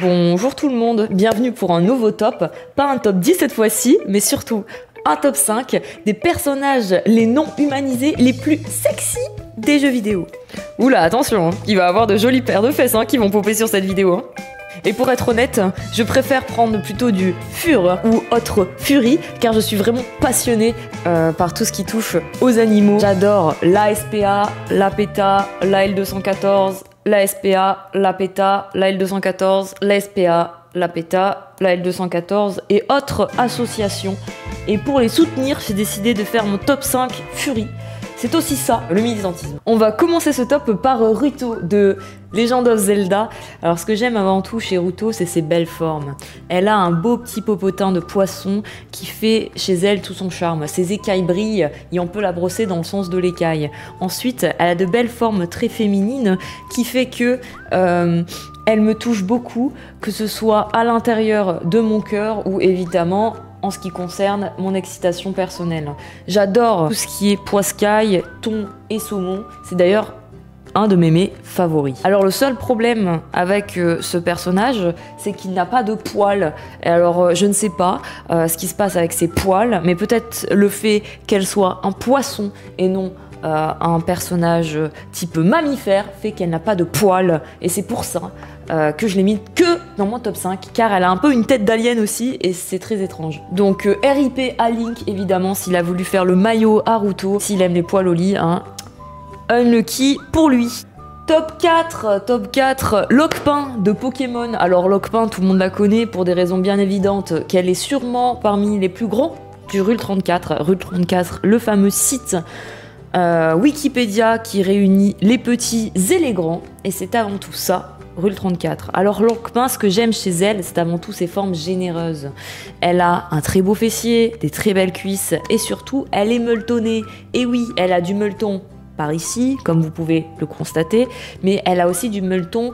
Bonjour tout le monde, bienvenue pour un nouveau top, pas un top 10 cette fois-ci, mais surtout un top 5 des personnages les non humanisés les plus sexy des jeux vidéo. Oula, attention, il va y avoir de jolies paires de fesses qui vont popper sur cette vidéo. Et pour être honnête, je préfère prendre plutôt du Fur ou autre Fury, car je suis vraiment passionnée par tout ce qui touche aux animaux. J'adore la SPA, la PETA, la L214, la SPA, la PETA, la L214, la SPA, la PETA, la L214 et autres associations. Et pour les soutenir, j'ai décidé de faire mon top 5 Fury. C'est aussi ça, le militantisme. On va commencer ce top par Ruto de Legend of Zelda. Alors ce que j'aime avant tout chez Ruto, c'est ses belles formes. Elle a un beau petit popotin de poisson qui fait chez elle tout son charme. Ses écailles brillent et on peut la brosser dans le sens de l'écaille. Ensuite, elle a de belles formes très féminines qui fait que elle me touche beaucoup, que ce soit à l'intérieur de mon cœur ou évidemment en ce qui concerne mon excitation personnelle. J'adore tout ce qui est poiscaille, thon et saumon. C'est d'ailleurs un de mes mets favoris. Alors le seul problème avec ce personnage, c'est qu'il n'a pas de poils. Et alors je ne sais pas ce qui se passe avec ses poils, mais peut-être le fait qu'elle soit un poisson et non un personnage type mammifère fait qu'elle n'a pas de poils. Et c'est pour ça que je l'ai mis que dans mon top 5, car elle a un peu une tête d'alien aussi, et c'est très étrange. Donc RIP à Link, évidemment, s'il a voulu faire le maillot à Ruto, s'il aime les poils au lit, unlucky pour lui. Top 4, Lockpin de Pokémon. Alors Lockpin, tout le monde la connaît pour des raisons bien évidentes, qu'elle est sûrement parmi les plus grands du Rule 34. Rule 34, le fameux site Wikipédia qui réunit les petits et les grands, et c'est avant tout ça, Rule 34. Alors Lockpin, ce que j'aime chez elle, c'est avant tout ses formes généreuses. Elle a un très beau fessier, des très belles cuisses, et surtout, elle est meultonnée. Et oui, elle a du meuleton par ici, comme vous pouvez le constater, mais elle a aussi du meuleton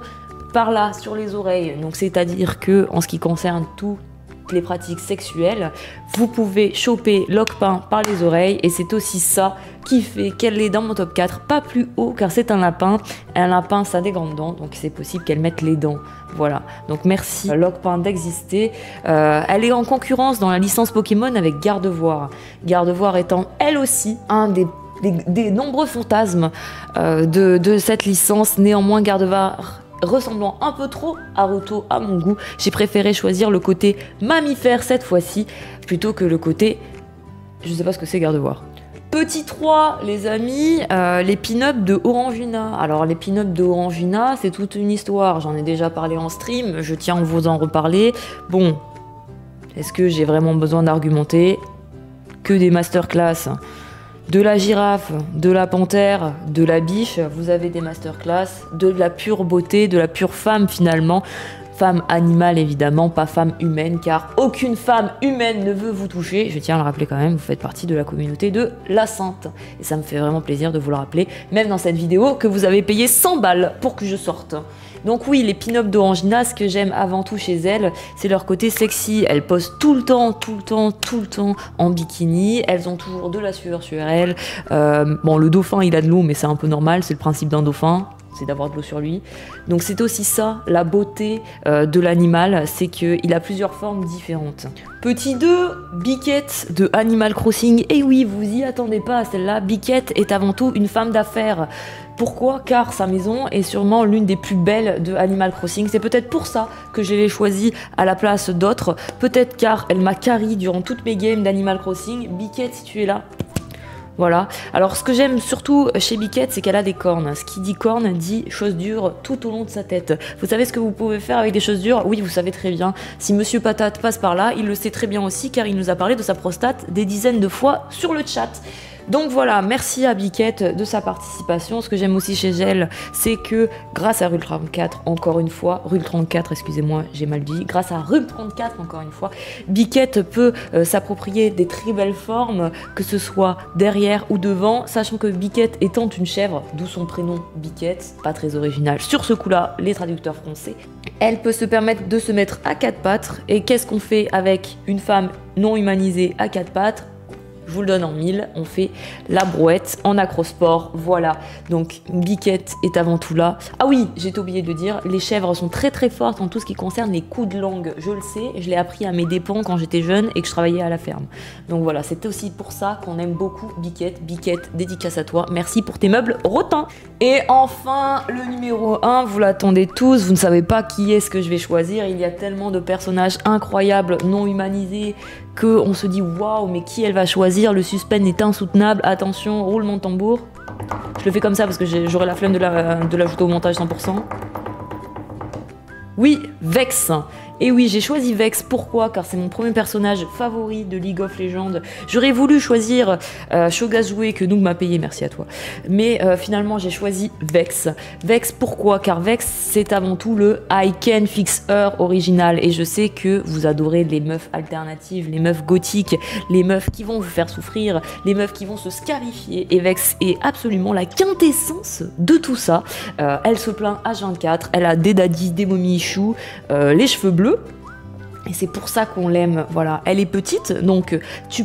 par là, sur les oreilles. Donc c'est-à-dire que, en ce qui concerne toutes les pratiques sexuelles, vous pouvez choper Lockpin par les oreilles, et c'est aussi ça qui fait qu'elle est dans mon top 4, pas plus haut car c'est un lapin. Un lapin, ça a des grandes dents, donc c'est possible qu'elle mette les dents. Voilà, donc merci Lockpin d'exister. Elle est en concurrence dans la licence Pokémon avec Gardevoir. Gardevoir étant elle aussi un des nombreux fantasmes de cette licence. Néanmoins, Gardevoir ressemblant un peu trop à Ruto à mon goût, j'ai préféré choisir le côté mammifère cette fois-ci, plutôt que le côté... je sais pas ce que c'est Gardevoir. Petit 3, les amis, les pin-up de Orangina. Alors les pin-up de Orangina, c'est toute une histoire, j'en ai déjà parlé en stream, je tiens à vous en reparler. Bon, est-ce que j'ai vraiment besoin d'argumenter? Que des masterclass. De la girafe, de la panthère, de la biche, vous avez des masterclass, de la pure beauté, de la pure femme finalement. Femme animale évidemment, pas femme humaine, car aucune femme humaine ne veut vous toucher. Je tiens à le rappeler quand même, vous faites partie de la communauté de la Sainte. Et ça me fait vraiment plaisir de vous le rappeler, même dans cette vidéo que vous avez payé 100 balles pour que je sorte. Donc oui, les pin-up d'Orangina, ce que j'aime avant tout chez elles, c'est leur côté sexy. Elles posent tout le temps en bikini. Elles ont toujours de la sueur sur elles. Bon, le dauphin, il a de l'eau, mais c'est un peu normal, c'est le principe d'un dauphin, c'est d'avoir de l'eau sur lui. Donc c'est aussi ça, la beauté de l'animal, c'est qu'il a plusieurs formes différentes. Petit 2, Biquette de Animal Crossing. Et oui, vous y attendez pas à celle-là, Biquette est avant tout une femme d'affaires. Pourquoi? Car sa maison est sûrement l'une des plus belles de Animal Crossing. C'est peut-être pour ça que je l'ai choisie à la place d'autres. Peut-être car elle m'a carry durant toutes mes games d'Animal Crossing. Biquette, si tu es là, voilà. Alors ce que j'aime surtout chez Biquette, c'est qu'elle a des cornes. Ce qui dit cornes dit choses dures tout au long de sa tête. Vous savez ce que vous pouvez faire avec des choses dures? Oui, vous savez très bien. Si Monsieur Patate passe par là, il le sait très bien aussi, car il nous a parlé de sa prostate des dizaines de fois sur le chat. Donc voilà, merci à Biquette de sa participation. Ce que j'aime aussi chez elle, c'est que grâce à Rule 34, encore une fois, Rule 34, excusez-moi, j'ai mal dit, grâce à Rule 34, encore une fois, Biquette peut s'approprier des très belles formes, que ce soit derrière ou devant, sachant que Biquette étant une chèvre, d'où son prénom Biquette, pas très original sur ce coup-là, les traducteurs français, elle peut se permettre de se mettre à quatre pattes. Et qu'est-ce qu'on fait avec une femme non humanisée à quatre pattes? je vous le donne en 1000. On fait la brouette en acrosport, voilà. Donc Biquette est avant tout là. Ah oui, j'ai oublié de dire, les chèvres sont très très fortes en tout ce qui concerne les coups de langue. Je le sais, je l'ai appris à mes dépens quand j'étais jeune et que je travaillais à la ferme. Donc voilà, c'est aussi pour ça qu'on aime beaucoup Biquette. Biquette, dédicace à toi. Merci pour tes meubles Rotin. Et enfin, le numéro 1, vous l'attendez tous, vous ne savez pas qui est-ce que je vais choisir. Il y a tellement de personnages incroyables, non humanisés, qu'on se dit waouh, mais qui elle va choisir? Le suspense est insoutenable. Attention, roulement de tambour. Je le fais comme ça parce que j'aurai la flemme de l'ajouter au montage 100%. Oui, Vex. Et oui, j'ai choisi Vex. Pourquoi? Car c'est mon premier personnage favori de League of Legends. J'aurais voulu choisir Cho'Gazué que Noog m'a payé, merci à toi. Mais finalement, j'ai choisi Vex. Vex, pourquoi? Car Vex, c'est avant tout le I Can Fix Her original. Et je sais que vous adorez les meufs alternatives, les meufs gothiques, les meufs qui vont vous faire souffrir, les meufs qui vont se scarifier. Et Vex est absolument la quintessence de tout ça. Elle se plaint H24, elle a des daddies, des momies choux, les cheveux bleus. Et c'est pour ça qu'on l'aime, voilà. Elle est petite, donc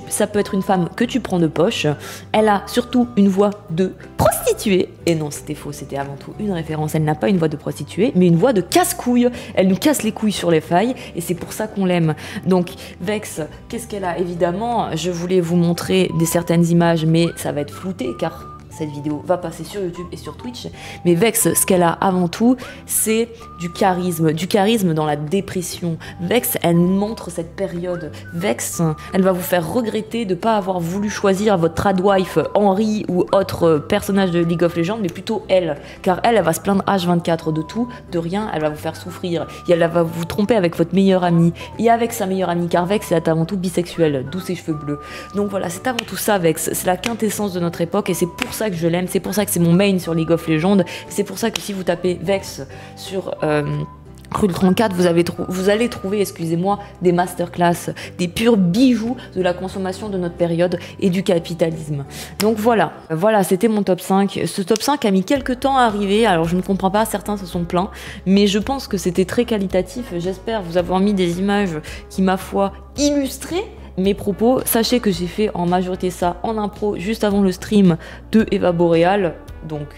ça peut être une femme que tu prends de poche. Elle a surtout une voix de prostituée. Et non, c'était faux, c'était avant tout une référence. Elle n'a pas une voix de prostituée, mais une voix de casse-couille. Elle nous casse les couilles sur les failles, et c'est pour ça qu'on l'aime. Donc, Vex, qu'est-ce qu'elle a? Évidemment, je voulais vous montrer certaines images, mais ça va être flouté, car cette vidéo va passer sur YouTube et sur Twitch. Mais Vex, ce qu'elle a avant tout, c'est du charisme dans la dépression. Vex, elle nous montre cette période. Vex, elle va vous faire regretter de ne pas avoir voulu choisir votre tradwife Henry ou autre personnage de League of Legends, mais plutôt elle. Car elle va se plaindre H24 de tout, de rien, elle va vous faire souffrir. Et elle va vous tromper avec votre meilleure amie. Et avec sa meilleure amie, car Vex est avant tout bisexuelle, d'où ses cheveux bleus. Donc voilà, c'est avant tout ça Vex. C'est la quintessence de notre époque et c'est pour ça que je l'aime, c'est pour ça que c'est mon main sur League of Legends, c'est pour ça que si vous tapez Vex sur Cruel 34, vous allez trouver, excusez-moi, des masterclass, des purs bijoux de la consommation de notre période et du capitalisme. Donc voilà, c'était mon top 5. Ce top 5 a mis quelques temps à arriver, alors je ne comprends pas, certains se sont plaints, mais je pense que c'était très qualitatif. J'espère vous avoir mis des images qui, ma foi, illustraient mes propos. Sachez que j'ai fait en majorité ça en impro juste avant le stream de Eva Boreal, donc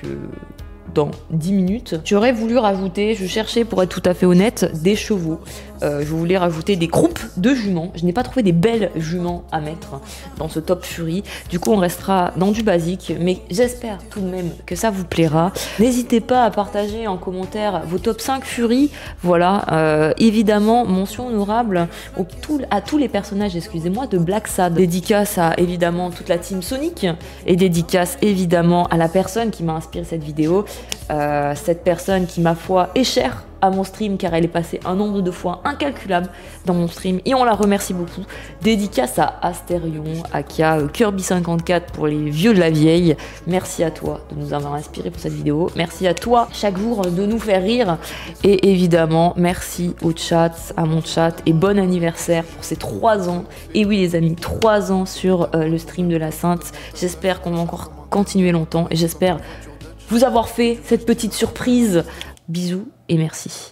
dans 10 minutes. J'aurais voulu rajouter, je cherchais pour être tout à fait honnête, des chevaux. Je voulais rajouter des croupes de juments. Je n'ai pas trouvé des belles juments à mettre dans ce top Fury. Du coup, on restera dans du basique, mais j'espère tout de même que ça vous plaira. N'hésitez pas à partager en commentaire vos top 5 Fury. Voilà, évidemment, mention honorable à tous les personnages, excusez-moi, de Black Sad. Dédicace à évidemment toute la team Sonic et dédicace évidemment à la personne qui m'a inspiré cette vidéo. Cette personne qui, ma foi, est chère à mon stream car elle est passée un nombre de fois incalculable dans mon stream et on la remercie beaucoup. Dédicace à Asterion, aka Kirby54 pour les vieux de la vieille. Merci à toi de nous avoir inspiré pour cette vidéo. Merci à toi chaque jour de nous faire rire et évidemment merci au chat, à mon chat et bon anniversaire pour ces 3 ans. Et oui les amis, 3 ans sur le stream de la Sainte. J'espère qu'on va encore continuer longtemps et j'espère vous avoir fait cette petite surprise. Bisous et merci.